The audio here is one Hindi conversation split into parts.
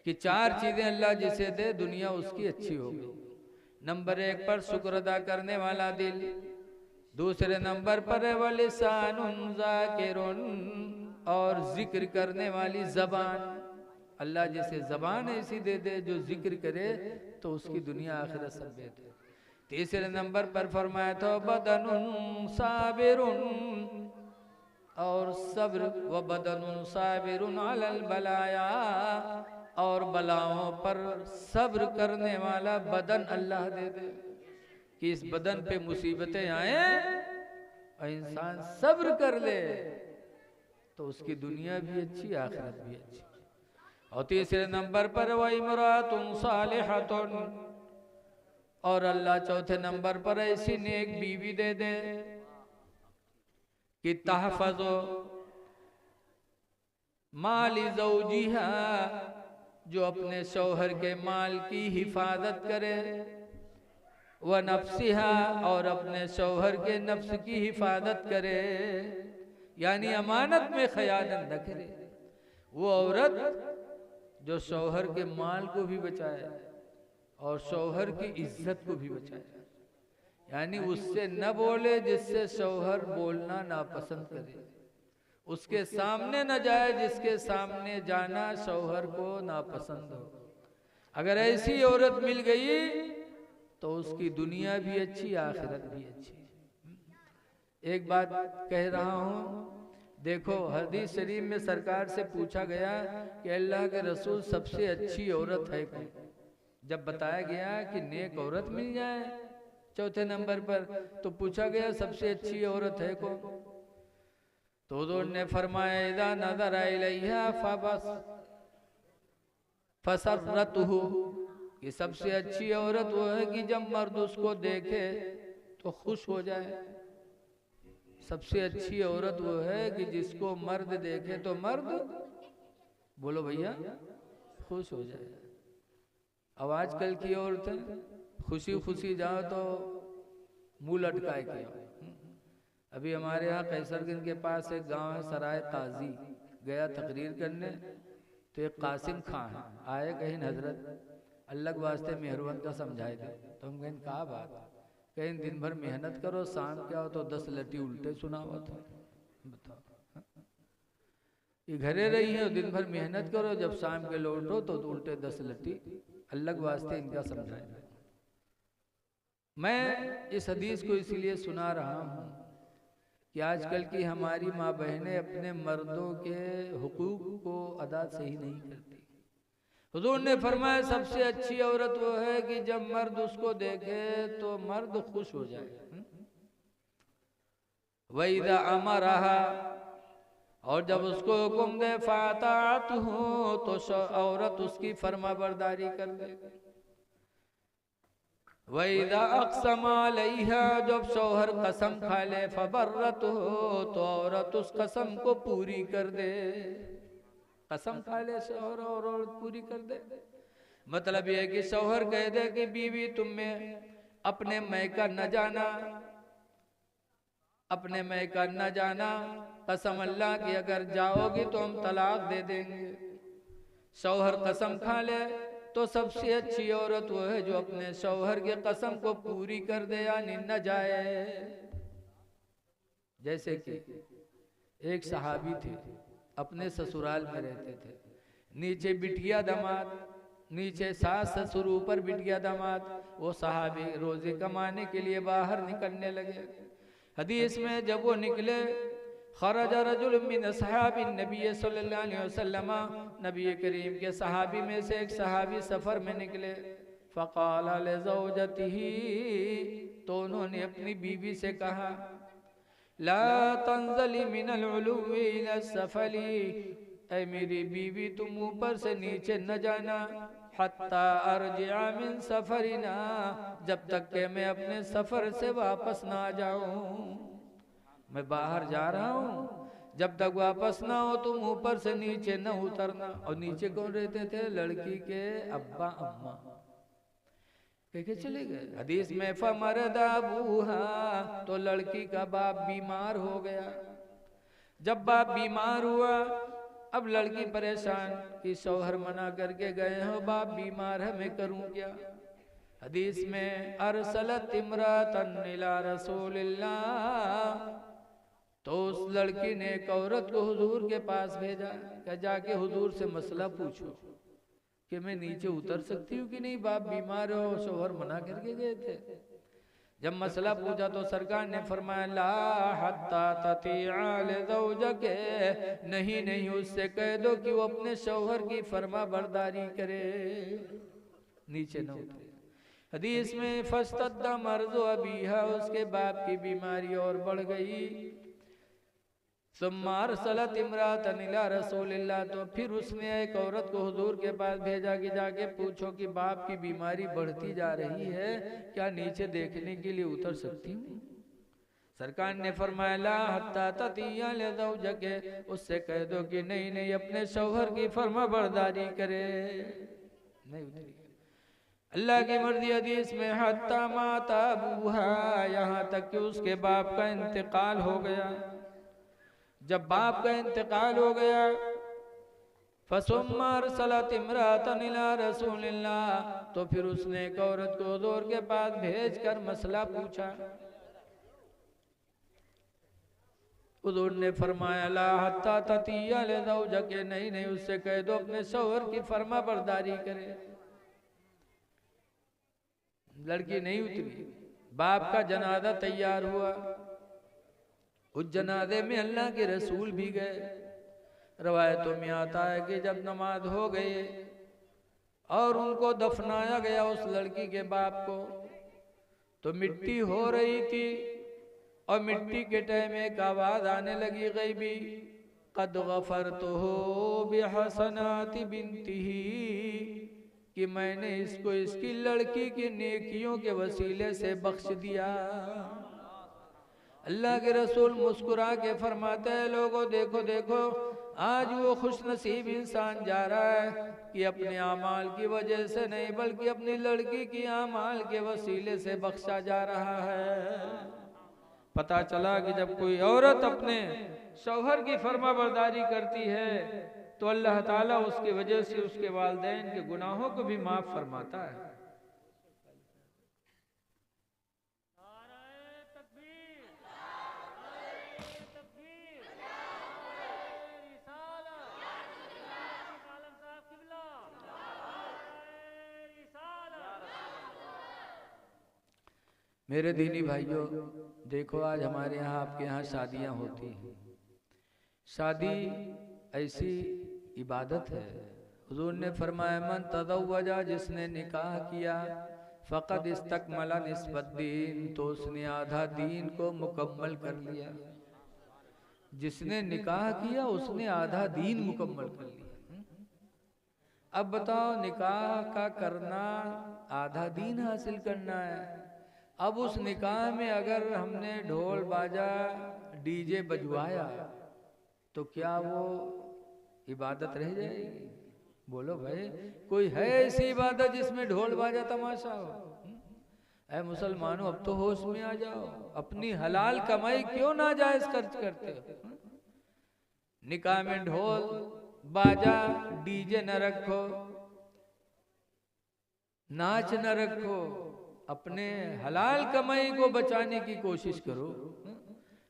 कि 4 चीजें अल्लाह जिसे दे दुनिया उसकी अच्छी हो गई। नंबर 1 पर शुक्र अदा करने वाला दिल, दूसरे नंबर पर है वलिसानुन ज़ाकिरुन, और जिक्र करने वाली जबान। अल्लाह जिसे जबान ऐसी दे दे जो जिक्र करे तो उसकी दुनिया आखिरत सब बेहतर है। तीसरे नंबर पर फरमाया तो बदनुन साबिरुन, और सब्र, व बदनुन साबिरुन अलल बलाया, और बलाओं पर सब्र करने वाला बदन अल्लाह दे दे कि इस बदन पे मुसीबतें आए और इंसान सब्र कर ले तो उसकी दुनिया भी अच्छी आखिरत भी अच्छी। और तीसरे नंबर पर व इमरातुन सालिहतुन, और अल्लाह चौथे नंबर पर ऐसी नेक बीवी दे दे कि तहफ़ज़ो माली ज़ौजिहा, जो अपने शौहर के माल की हिफाजत करे, व नफ्सिहा, और अपने शौहर के नफ्स की हिफाजत करे, यानी अमानत में खयानत न करे। वो औरत जो शौहर के माल को भी बचाए और शौहर की इज्जत को भी बचाए, यानी उससे न बोले जिससे शौहर बोलना नापसंद करे, उसके सामने न जाए जिसके सामने जाना शौहर को नापसंद हो। अगर ऐसी औरत मिल गई तो उसकी दुनिया भी अच्छी आखिरत भी अच्छी। एक बात कह रहा हूँ, देखो हदीस शरीफ में सरकार से पूछा गया कि अल्लाह के रसूल सबसे अच्छी औरत है कौन। जब बताया गया कि नेक औरत मिल जाए चौथे नंबर पर, तो पूछा गया सबसे अच्छी औरत है कौन। तो हुज़ूर ने फरमाया इज़ा नज़रा इलैहा फसर्रतहु, कि सबसे अच्छी औरत वो है कि जब मर्द उसको देखे तो खुश हो जाए। सबसे अच्छी औरत वो है कि जिसको मर्द देखे तो मर्द, बोलो भैया, खुश हो जाए। अब आजकल की औरतें खुशी खुशी जाओ तो मुंह लटकाए के आओ। अभी हमारे यहाँ कैसरगंज के पास एक गांव है सराय काजी, गया तकरीर करने, तो एक कासिम खां है आए, कहीं हजरत अल्लाह के वास्ते मेहरबान का समझाए थे। तो हम कहें कहा बात, कहीं दिन भर मेहनत करो, शाम क्या हो तो 10 लटी उल्टे सुनावा था। बताओ, ये घरे रही है, दिन भर मेहनत करो, जब शाम के लौटो तो उल्टे 10 लटी। अल्लाह के वास्ते इनका समझाए। मैं इस हदीस को इसीलिए सुना रहा हूँ कि आजकल की हमारी माँ बहनें अपने मर्दों के हुकूक को अदा सही नहीं करती। हुजूर ने फरमाया सबसे अच्छी औरत वो है कि जब मर्द उसको देखे तो मर्द खुश हो जाए। वइज़ा अमरहा, और जब उसको हुक्म दे फातात हो तो औरत उसकी फर्मा बरदारी कर दे। वइज़ा अक़सम अलैहा, जब शौहर कसम खा ले फबर्रत हो तो औरत उस कसम को पूरी कर दे। कसम खा ले शौहर और औरत पूरी कर दे, मतलब यह है कि शौहर कह दे कि बीवी तुम्हें अपने मैका न जाना, अपने मैका न जाना, कसम अल्लाह की अगर जाओगी तो हम तलाक दे देंगे। शौहर कसम खा ले तो सबसे अच्छी औरत वो है जो अपने शौहर के कसम को पूरी कर दे, यानी न जाए। जैसे कि एक सहाबी थे, अपने ससुराल में रहते थे, नीचे बिटिया दामाद, नीचे सास ससुर, ऊपर बिटिया दामाद। वो सहाबी रोजे कमाने के लिए बाहर निकलने लगे। हदीस में जब वो निकले, खरज रजुल मिन असहाबी नबी सल्लल्लाहु अलैहि वसल्लम, नबी करीम के सहाबी में से एक सहाबी सफर में निकले। फ़क़ाल लिज़ौजतिही, तो उन्होंने अपनी बीवी से कहा, ला तंज़ली मिनल उलुव्वि इला सफली, ऐ मेरी बीवी तुम ऊपर से नीचे न जाना, हत्ता अर्जिअ मिन सफरिना, जब तक के मैं अपने सफर से वापस ना आ जाऊं। मैं बाहर जा रहा हूँ, जब तक वापस ना हो तुम ऊपर से नीचे न उतरना। और नीचे कौन रहते थे? लड़की के अब्बा अम्मा कह चले गए। हदीस में फमरदा बूहा, तो लड़की का बाप बीमार हो गया। जब बाप बीमार हुआ अब लड़की परेशान कि शौहर मना करके गए हो, बाप बीमार है, मैं करूं क्या। हदीस में अरसलत इमरातन इला रसूलिल्लाह, तो उस लड़की ने एक औरत को हुजूर के पास भेजा कि जाके हुजूर से मसला पूछो कि मैं नीचे उतर सकती हूँ कि नहीं, बाप बीमार हो, शौहर मना करके गए थे। जब मसला पूछा तो सरकार ने फरमाया ला हत्ता ततिआ लिज़ौजके, नहीं नहीं, उससे कह दो कि वो अपने शौहर की फरमा बरदारी करे, नीचे न उतरे। हदीस में फस्तद्दा मर्ज़ु अबीहा, उसके बाप की बीमारी और बढ़ गई। सुम्मा अरसलत इमरातन इला रसूलिल्लाह, तो फिर उसने एक औरत को हुजूर के पास भेजा कि जाके पूछो कि बाप की बीमारी बढ़ती जा रही है, क्या नीचे देखने के लिए उतर सकती हूँ। सरकार ने फरमाया ला हत्ता ततिया लिज़ौजके, उससे कह दो कि नहीं नहीं, अपने शौहर की फरमा बरदारी करे, नहीं उतरी। अल्लाह की मर्जी। हदीस में हत्ता माता अबूहा, यहाँ तक कि उसके बाप का इंतकाल हो गया। जब बाप का इंतकाल हो गया, फसुम्मा अरसलत इमरातन इला रसूलिल्लाह, तो फिर उसने एक औरत को हुजूर के पास भेजकर मसला पूछा। हुजूर ने फरमाया ला हत्ता ततिया लिज़ौजके, नहीं नहीं, उससे कह दो अपने शौहर की फरमा बरदारी करे। लड़की नहीं उतरी। बाप का जनाजा तैयार हुआ, उस जनाजे में अल्लाह के रसूल भी गए। रवायतों में आता है कि जब नमाज हो गई और उनको दफनाया गया उस लड़की के बाप को, तो मिट्टी हो रही थी और मिट्टी के टाइम एक आवाज आने लगी गैबी, कद गफरतुहु बिहसनाति बिन्तिही, कि मैंने इसको इसकी लड़की की नेकियों के वसीले से बख्श दिया। अल्लाह के रसूल मुस्कुरा के फरमाते हैं लोगों देखो देखो, आज वो खुश नसीब इंसान जा रहा है कि अपने आमाल की वजह से नहीं बल्कि अपनी लड़की की आमाल के वसीले से बख्शा जा रहा है। पता चला कि जब कोई औरत अपने शौहर की फरमा बरदारी करती है तो अल्लाह ताला उसकी वजह से उसके वालिदैन के गुनाहों को भी माफ फरमाता है। मेरे दीनी भाइयों, देखो आज हमारे यहाँ आपके यहाँ शादियाँ होती हैं। शादी ऐसी इबादत है, हुजूर ने फरमाया मन तज़व्वजा, जिसने निकाह किया, फ़क़द इस्तकमला निस्बद्दीन, तो उसने आधा दीन को मुकम्मल कर लिया। जिसने निकाह किया उसने आधा दीन मुकम्मल कर लिया। अब बताओ, निकाह का करना आधा दीन हासिल करना है। अब उस निकाह में अगर हमने ढोल बाजा डीजे बजवाया तो क्या वो इबादत रह जाएगी? बोलो भाई, कोई है ऐसी इबादत जिसमें ढोल बाजा तमाशा हो? ऐ मुसलमानों, अब तो होश में आ जाओ। अपनी हलाल कमाई क्यों नाजायज खर्च करते हो? निकाह में ढोल बाजा डीजे न रखो, नाच न रखो, अपने हलाल कमाई को बचाने की कोशिश करो।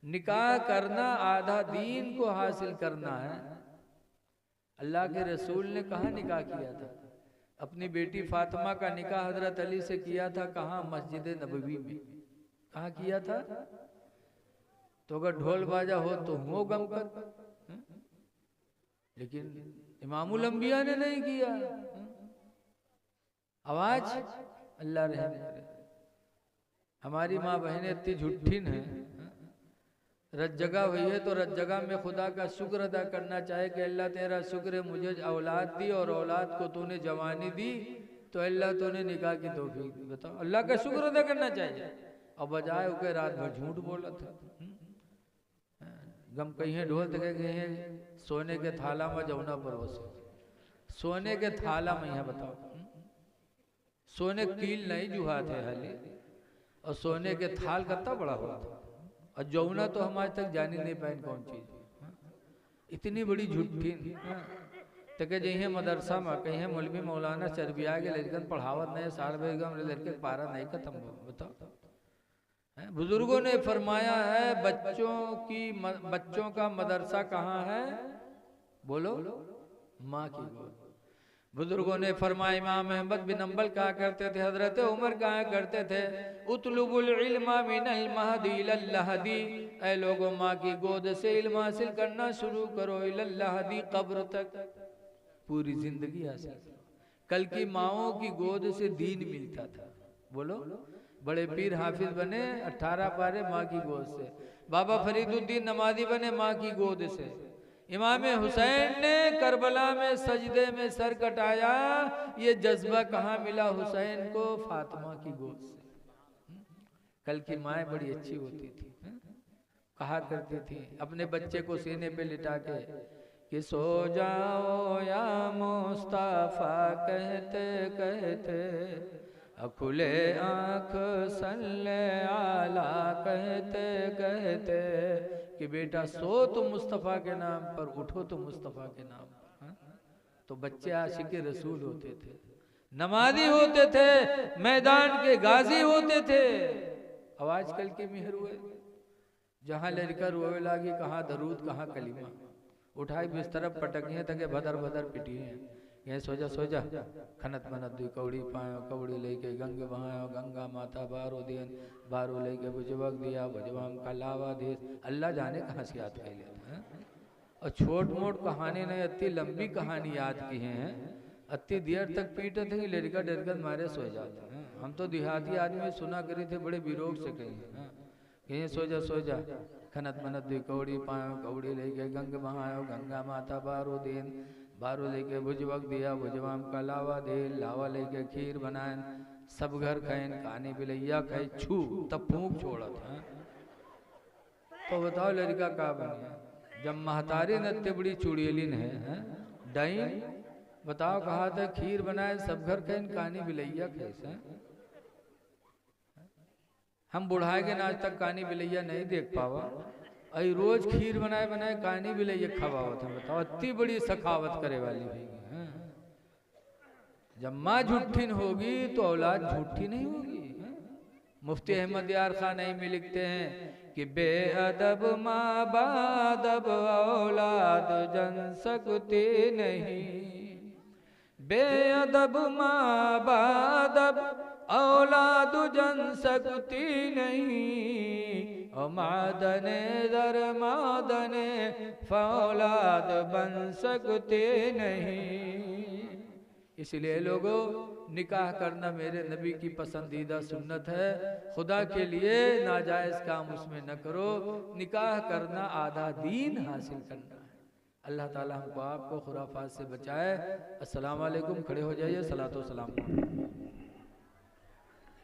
निकाह करना आधा दीन को हासिल करना है। अल्लाह के रसूल ने कहाँ निकाह किया था? अपनी बेटी फातिमा का निकाह हजरत अली से किया था। कहाँ? मस्जिद नबवी में। कहाँ किया था? तो अगर ढोल बाजा हो तो हो गम कर, लेकिन इमामुल अंबिया ने नहीं किया। आवाज अल्लाह रहम करे। हमारी माँ बहनें इतनी झुट्ठीन है, रज जगह हुई है तो रज जगह में खुदा का शुक्र अदा करना चाहे कि अल्लाह तेरा शुक्र है मुझे औलाद दी और औलाद को तूने जवानी दी, तो अल्लाह तूने निकाह की तौफीक दी। बताओ, अल्लाह का शुक्र अदा करना चाहिए। और बजाय उके रात भर झूठ बोला था। गम कहीं ढोल तक गए सोने के थाला में जमुना पर बसे, सोने के थाला में। यहाँ बताओ, सोने कील नहीं जुहा थे हाली, और सोने के थाल कितना बड़ा हुआ था। और जमुना तो हम आज तक जान ही नहीं पाए कौन चीज। इतनी बड़ी झूठी। तो कह जही मदरसा में कहीं मौलवी मौलाना चरबिया के लड़कन पढ़ावत नहीं, साल बेगम लड़के पारा नहीं खत्म हो। बताओ, बुजुर्गों ने फरमाया है बच्चों का मदरसा कहाँ है? बोलो, माँ की गोद। बुजुर्गों ने फरमाया, इमाम अहमद बिन अंबल कहा करते थे, हजरत उमर कहा करते थे, उतलुबुल इल्मा मिनल महदी इलल लहदी, ऐ लोगों माँ की गोद से इल्म हासिल करना शुरू करो, इलल लहदी, कब्र तक, पूरी जिंदगी हासिल। कल की माओं की गोद से दीन मिलता था। बोलो, बड़े पीर हाफिज बने 18 पारे माँ की गोद से, बाबा फरीदुद्दीन नमाजी बने माँ की गोद से, इमाम हुसैन ने करबला में सजदे में सर कटाया, ये जज्बा कहाँ मिला हुसैन को? फातिमा की गोद से। कल की माएँ बड़ी अच्छी होती थी, कहा करती थी अपने बच्चे को सीने पे लिटा के कि सो जाओ या मुस्तफा कहते कहते, खुले आँख सल्ले आला कहते कहते, कि बेटा सो तो मुस्तफ़ा के नाम पर, उठो तो मुस्तफ़ा के नाम पर। तो बच्चे आशिक़े रसूल होते थे, नमाजी होते थे, मैदान के गाजी होते थे। अब आजकल के मेहर हुए, जहाँ लड़का रोवे लागी, कहाँ दरूद कहाँ कलीमा, उठाई बिस्तर पटकिए तक भदर भदर पिटिए, ये सोजा सोजा खनत मनत दुई कौड़ी पायो, कौड़ी लेके गंग बहायो, गंगा माता बारो दिन, बारो लेके बुझवक दिया, बुझवाम का लावा दे। अल्लाह जाने कहाँ से याद कर लेते हैं। और छोट मोट कहानी नहीं, अति लंबी कहानी याद की हैं, अति देर तक पीटे थे, लड़का डरकर मारे सो जाते हैं। हम तो देहाती आदमी सुना करे थे, बड़े विरोग से कहीं सोजा सोजा खनत मनत दुई कौड़ी पायो, कौड़ी लेके गंग बहायो, गंगा माता बारो दिन, बारू लेके भुजवक दिया, भुजवाम का लावा दे, लावा लेके खीर बनाए, सब घर खाए, कहानी बिलैया खाई, छू तब फूंक छोड़ा था। तो बताओ लड़का का बनिया? जब महतारी नत्य बड़ी चुड़ैलिन है डाइन, बताओ कहा था खीर बनाए, सब घर खाए, कहानी बिलैया कैसे? हम बुढ़ाए के आज तक कहानी बिलैया नहीं देख पावा, अई रोज खीर बनाए बनाए कहानी भी ले खवावत है। बताओ, इतनी बड़ी सखावत करे वाली होगी। जब माँ झूठी होगी तो औलाद झूठी नहीं होगी। मुफ्ती अहमद यार खान नहीं लिखते हैं कि बेअदब माँ बादब औलाद जन सकती नहीं, बेअदब माँ बादब औलाद जन सकती नहीं, और मादने दर मादने फौलाद बन सकते नहीं। इसलिए लोगों, निकाह करना मेरे नबी की पसंदीदा सुन्नत है। खुदा के लिए नाजायज़ काम उसमें न करो। निकाह करना आधा दीन हासिल करना है। अल्लाह ताला हमको आपको खुराफात से बचाए। अस्सलाम वालेकुम। खड़े हो जाइए, सलातो सलाम।